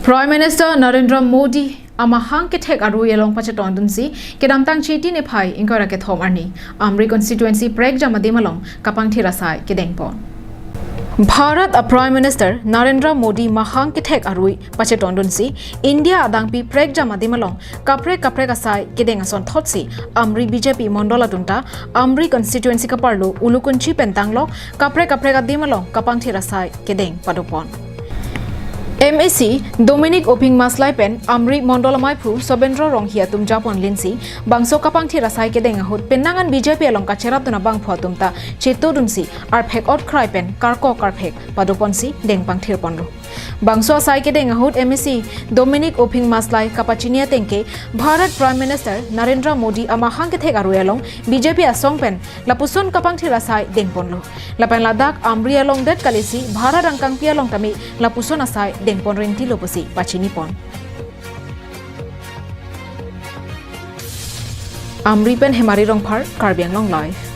Prime Minister Narendra Modi amahang ke thek aru yelong pachaton dunsi kedam tang chiti ne phai ingkora ke thom arni Amri constituency prek jamade malong kapang thirasai kedeng pon Bharat a Prime Minister Narendra Modi mahang ke thek arui pachaton dunsi India adangpi prek jamade malong kapre kasai kedeng ason thotsi Amri BJP mondola dunta Amri constituency kaparlo ulukunchi pentanglo kapre ka dimalong kapang thirasai kedeng padopon MSc Dominic Oping Maslai Pen Amri Mondolamai Phu Sobendra Ronghia tum Japon Linsi Bangso Kapang Thirasai Kedeng Ahut Penangan BJP along Kacherat tuna bang photumta Cheto Dunsi Arphek Ot Cry Pen Karko Karphek Padoponsi Deng Pang Thir Ponlo Bangso Asai Kedeng Ahut MSc Dominic Oping Maslai Kapachinia Tenke Bharat Prime Minister Narendra Modi amahang ke thek aru along BJP asong pen Lapuson Kapang Thirasai Deng Ponlo Lapan Ladak Amri along Det Kalisi Bharat Angkang Pi along Tami Lapuson Asai Deng Pon Renti Loposi Pachini Pon Amri Pen Hemari Rongphar Karbiang Long Life